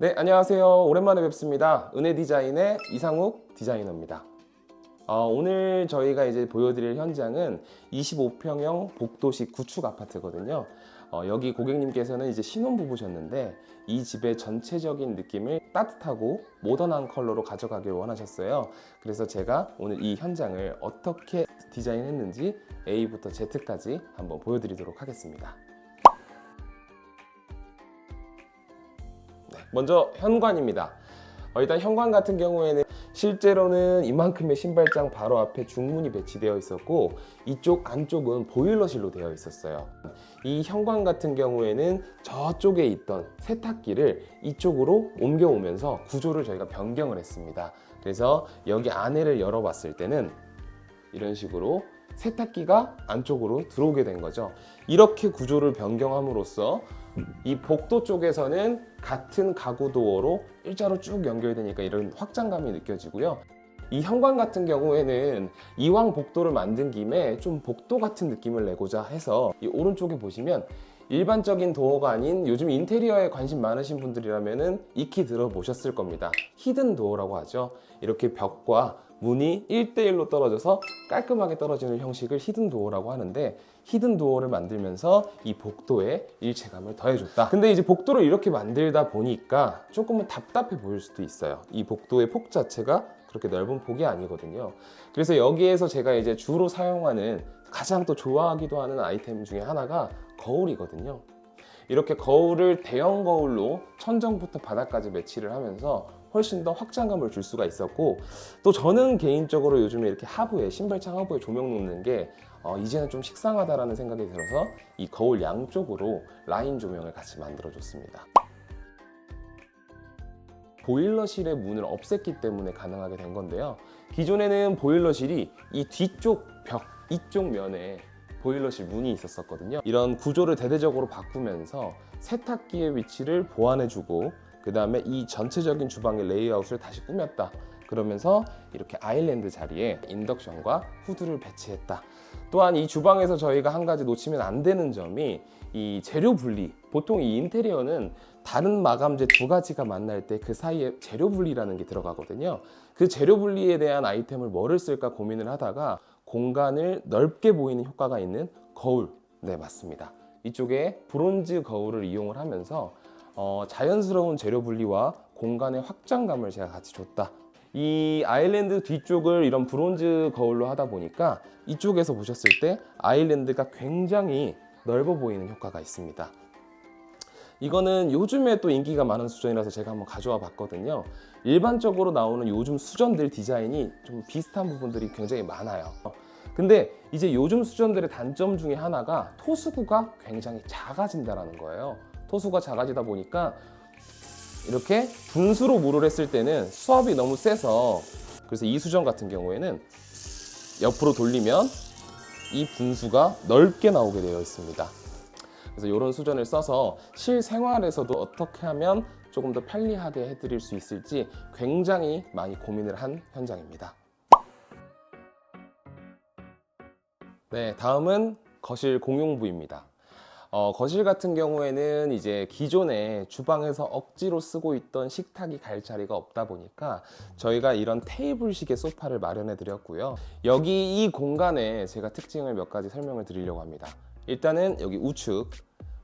네, 안녕하세요. 오랜만에 뵙습니다. 은혜디자인의 이상욱 디자이너입니다. 오늘 저희가 이제 보여드릴 현장은 25평형 복도식 구축 아파트거든요. 여기 고객님께서는 이제 신혼부부셨는데 이 집의 전체적인 느낌을 따뜻하고 모던한 컬러로 가져가길 원하셨어요. 그래서 제가 오늘 이 현장을 어떻게 디자인했는지 A부터 Z까지 한번 보여드리도록 하겠습니다. 먼저 현관입니다. 일단 현관 같은 경우에는 실제로는 이만큼의 신발장 바로 앞에 중문이 배치되어 있었고 이쪽 안쪽은 보일러실로 되어 있었어요. 이 현관 같은 경우에는 저쪽에 있던 세탁기를 이쪽으로 옮겨오면서 구조를 저희가 변경을 했습니다. 그래서 여기 안에를 열어봤을 때는 이런 식으로 세탁기가 안쪽으로 들어오게 된 거죠. 이렇게 구조를 변경함으로써 이 복도 쪽에서는 같은 가구 도어로 일자로 쭉 연결되니까 이런 확장감이 느껴지고요. 이 현관 같은 경우에는 이왕 복도를 만든 김에 좀 복도 같은 느낌을 내고자 해서 이 오른쪽에 보시면 일반적인 도어가 아닌 요즘 인테리어에 관심 많으신 분들이라면 익히 들어보셨을 겁니다. 히든 도어라고 하죠. 이렇게 벽과 문이 1대1로 떨어져서 깔끔하게 떨어지는 형식을 히든 도어라고 하는데 히든 도어를 만들면서 이 복도에 일체감을 더해줬다. 근데 이제 복도를 이렇게 만들다 보니까 조금은 답답해 보일 수도 있어요. 이 복도의 폭 자체가 그렇게 넓은 폭이 아니거든요. 그래서 여기에서 제가 이제 주로 사용하는 가장 또 좋아하기도 하는 아이템 중에 하나가 거울이거든요. 이렇게 거울을 대형 거울로 천정부터 바닥까지 매치를 하면서 훨씬 더 확장감을 줄 수가 있었고, 또 저는 개인적으로 요즘에 이렇게 하부에 신발장 하부에 조명 놓는 게 이제는 좀 식상하다라는 생각이 들어서 이 거울 양쪽으로 라인 조명을 같이 만들어 줬습니다. 보일러실의 문을 없앴기 때문에 가능하게 된 건데요. 기존에는 보일러실이 이 뒤쪽 벽 이쪽 면에 보일러실 문이 있었거든요. 이런 구조를 대대적으로 바꾸면서 세탁기의 위치를 보완해주고 그 다음에 이 전체적인 주방의 레이아웃을 다시 꾸몄다. 그러면서 이렇게 아일랜드 자리에 인덕션과 후드를 배치했다. 또한 이 주방에서 저희가 한 가지 놓치면 안 되는 점이 이 재료 분리. 보통 이 인테리어는 다른 마감재 두 가지가 만날 때 그 사이에 재료 분리라는 게 들어가거든요. 그 재료 분리에 대한 아이템을 뭐를 쓸까 고민을 하다가 공간을 넓게 보이는 효과가 있는 거울. 네, 맞습니다. 이쪽에 브론즈 거울을 이용을 하면서 자연스러운 재료 분리와 공간의 확장감을 제가 같이 줬다. 이 아일랜드 뒤쪽을 이런 브론즈 거울로 하다 보니까 이쪽에서 보셨을 때 아일랜드가 굉장히 넓어 보이는 효과가 있습니다. 이거는 요즘에 또 인기가 많은 수전이라서 제가 한번 가져와 봤거든요. 일반적으로 나오는 요즘 수전들 디자인이 좀 비슷한 부분들이 굉장히 많아요. 근데 이제 요즘 수전들의 단점 중에 하나가 토수구가 굉장히 작아진다는 거예요. 토수가 작아지다 보니까 이렇게 분수로 물을 했을 때는 수압이 너무 세서, 그래서 이 수전 같은 경우에는 옆으로 돌리면 이 분수가 넓게 나오게 되어 있습니다. 그래서 이런 수전을 써서 실생활에서도 어떻게 하면 조금 더 편리하게 해드릴 수 있을지 굉장히 많이 고민을 한 현장입니다. 네, 다음은 거실 공용부입니다. 거실 같은 경우에는 이제 기존에 주방에서 억지로 쓰고 있던 식탁이 갈 자리가 없다 보니까 저희가 이런 테이블식의 소파를 마련해 드렸고요. 여기 이 공간에 제가 특징을 몇 가지 설명을 드리려고 합니다. 일단은 여기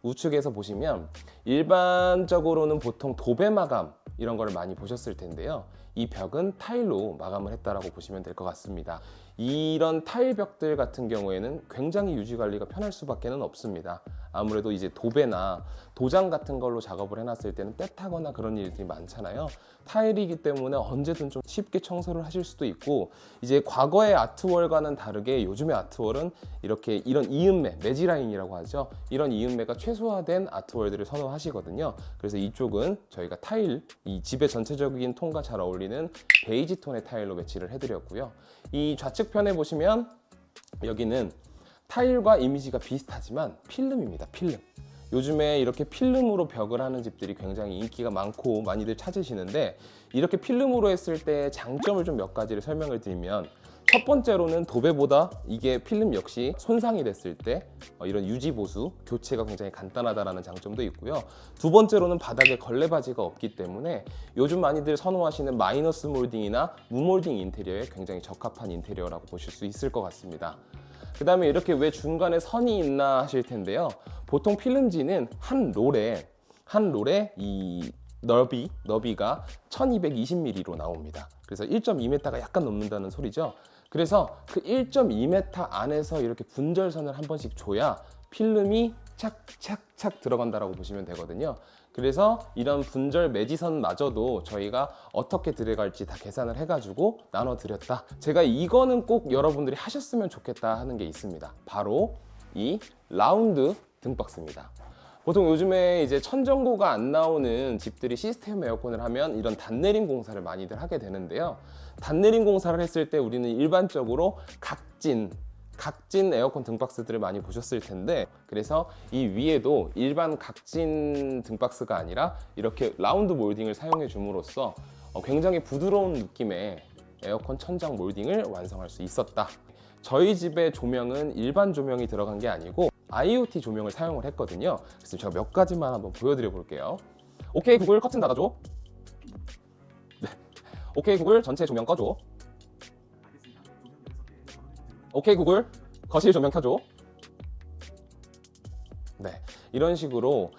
우측에서 보시면 일반적으로는 보통 도배 마감 이런 거를 많이 보셨을 텐데요. 이 벽은 타일로 마감을 했다라고 보시면 될 것 같습니다. 이런 타일 벽들 같은 경우에는 굉장히 유지 관리가 편할 수밖에 없습니다. 아무래도 이제 도배나 도장 같은 걸로 작업을 해놨을 때는 때 타거나 그런 일들이 많잖아요. 타일이기 때문에 언제든 좀 쉽게 청소를 하실 수도 있고, 이제 과거의 아트월과는 다르게 요즘의 아트월은 이렇게 이런 이음매, 매지라인이라고 하죠. 이런 이음매가 최소화된 아트월들을 선호하시거든요. 그래서 이쪽은 저희가 타일, 이 집의 전체적인 톤과 잘 어울리는 베이지 톤의 타일로 매치를 해드렸고요. 이 좌측편에 보시면 여기는 타일과 이미지가 비슷하지만 필름입니다. 필름. 요즘에 이렇게 필름으로 벽을 하는 집들이 굉장히 인기가 많고 많이들 찾으시는데, 이렇게 필름으로 했을 때 장점을 좀 몇 가지를 설명을 드리면, 첫 번째로는 도배보다 이게 필름 역시 손상이 됐을 때 이런 유지 보수, 교체가 굉장히 간단하다는 장점도 있고요. 두 번째로는 바닥에 걸레바지가 없기 때문에 요즘 많이들 선호하시는 마이너스 몰딩이나 무몰딩 인테리어에 굉장히 적합한 인테리어라고 보실 수 있을 것 같습니다. 그 다음에 이렇게 왜 중간에 선이 있나 하실 텐데요. 보통 필름지는 한 롤에 이 너비가 1220mm로 나옵니다. 그래서 1.2m가 약간 넘는다는 소리죠. 그래서 그 1.2m 안에서 이렇게 분절선을 한 번씩 줘야 필름이 착착착 들어간다라고 보시면 되거든요. 그래서 이런 분절 매지선마저도 저희가 어떻게 들어갈지 다 계산을 해가지고 나눠 드렸다. 제가 이거는 꼭 여러분들이 하셨으면 좋겠다 하는 게 있습니다. 바로 이 라운드 등박스입니다. 보통 요즘에 이제 천정고가 안 나오는 집들이 시스템 에어컨을 하면 이런 단내림 공사를 많이들 하게 되는데요. 단내림 공사를 했을 때 우리는 일반적으로 각진 에어컨 등박스들을 많이 보셨을 텐데, 그래서 이 위에도 일반 각진 등박스가 아니라 이렇게 라운드 몰딩을 사용해 줌으로써 굉장히 부드러운 느낌의 에어컨 천장 몰딩을 완성할 수 있었다. 저희 집의 조명은 일반 조명이 들어간 게 아니고 IoT 조명을 사용을 했거든요. 그래서 제가 몇 가지만 한번 보여드려 볼게요. 오케이 구글 커튼 닫아줘. 네. 오케이 구글 전체 조명 꺼줘. 오케이 구글 거실 조명 켜줘. 네, 이런 식으로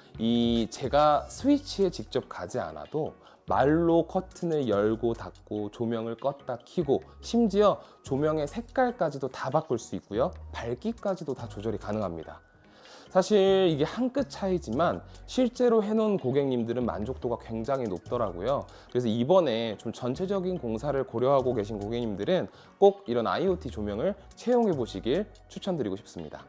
제가 스위치에 직접 가지 않아도 말로 커튼을 열고 닫고 조명을 껐다 켜고 심지어 조명의 색깔까지도 다 바꿀 수 있고요. 밝기까지도 다 조절이 가능합니다. 사실 이게 한 끗 차이지만 실제로 해놓은 고객님들은 만족도가 굉장히 높더라고요. 그래서 이번에 좀 전체적인 공사를 고려하고 계신 고객님들은 꼭 이런 IoT 조명을 채용해 보시길 추천드리고 싶습니다.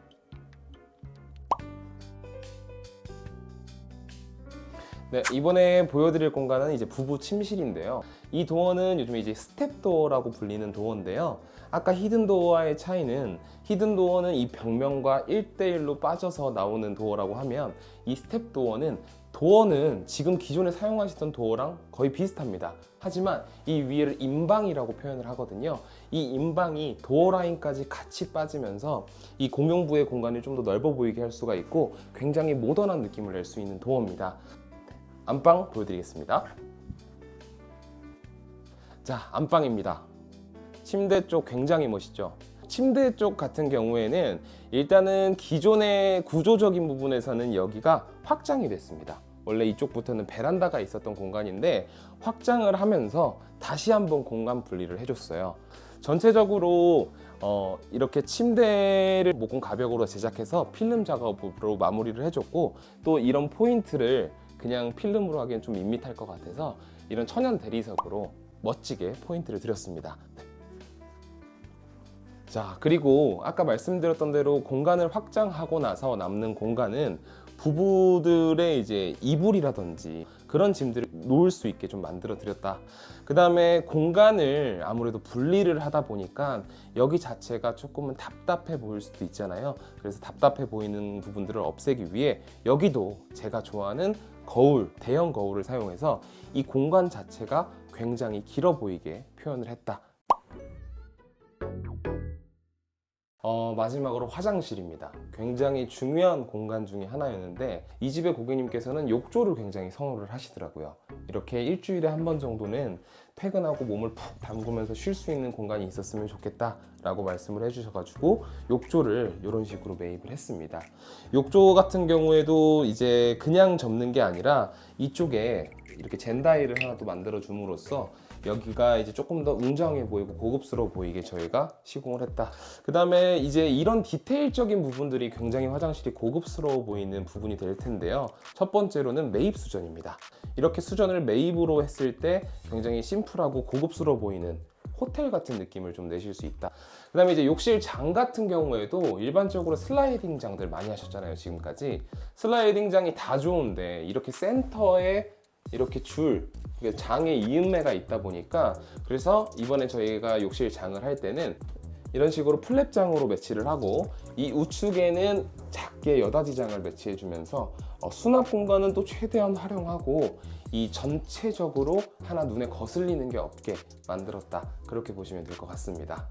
네, 이번에 보여드릴 공간은 이제 부부 침실인데요. 이 도어는 요즘에 이제 스텝도어라고 불리는 도어인데요. 아까 히든도어와의 차이는, 히든도어는 이 벽면과 1대1로 빠져서 나오는 도어라고 하면, 이 스텝도어는 지금 기존에 사용하시던 도어랑 거의 비슷합니다. 하지만 이 위를 인방이라고 표현을 하거든요. 이 인방이 도어 라인까지 같이 빠지면서 이 공용부의 공간이 좀 더 넓어 보이게 할 수가 있고 굉장히 모던한 느낌을 낼 수 있는 도어입니다. 안방 보여드리겠습니다. 자, 안방입니다. 침대 쪽 굉장히 멋있죠? 침대 쪽 같은 경우에는 일단은 기존의 구조적인 부분에서는 여기가 확장이 됐습니다. 원래 이쪽부터는 베란다가 있었던 공간인데 확장을 하면서 다시 한번 공간 분리를 해줬어요. 전체적으로 이렇게 침대를 모공 가벽으로 제작해서 필름 작업으로 마무리를 해줬고, 또 이런 포인트를 그냥 필름으로 하기엔 좀 밋밋할 것 같아서 이런 천연 대리석으로 멋지게 포인트를 드렸습니다. 자, 그리고 아까 말씀드렸던 대로 공간을 확장하고 나서 남는 공간은 부부들의 이제 이불이라든지 그런 짐들을 놓을 수 있게 좀 만들어 드렸다. 그 다음에 공간을 아무래도 분리를 하다 보니까 여기 자체가 조금은 답답해 보일 수도 있잖아요. 그래서 답답해 보이는 부분들을 없애기 위해 여기도 제가 좋아하는 거울, 대형 거울을 사용해서 이 공간 자체가 굉장히 길어 보이게 표현을 했다. 마지막으로 화장실입니다. 굉장히 중요한 공간 중에 하나였는데 이 집의 고객님께서는 욕조를 굉장히 선호를 하시더라고요. 이렇게 일주일에 한 번 정도는 퇴근하고 몸을 푹 담그면서 쉴 수 있는 공간이 있었으면 좋겠다 라고 말씀을 해주셔가지고 욕조를 이런 식으로 매입을 했습니다. 욕조 같은 경우에도 이제 그냥 접는 게 아니라 이쪽에 이렇게 젠다이를 하나 또 만들어 줌으로써 여기가 이제 조금 더 웅장해 보이고 고급스러워 보이게 저희가 시공을 했다. 그 다음에 이제 이런 디테일적인 부분들이 굉장히 화장실이 고급스러워 보이는 부분이 될 텐데요. 첫 번째로는 매입 수전입니다. 이렇게 수전을 매입으로 했을 때 굉장히 심플하고 고급스러워 보이는 호텔 같은 느낌을 좀 내실 수 있다. 그 다음에 이제 욕실 장 같은 경우에도 일반적으로 슬라이딩 장들 많이 하셨잖아요. 지금까지 슬라이딩 장이 다 좋은데 이렇게 센터에 이렇게 장에 이음매가 있다 보니까, 그래서 이번에 저희가 욕실 장을 할 때는 이런 식으로 플랩장으로 매치를 하고 이 우측에는 작게 여닫이장을 매치해 주면서 수납 공간은 또 최대한 활용하고 이 전체적으로 하나 눈에 거슬리는 게 없게 만들었다, 그렇게 보시면 될 것 같습니다.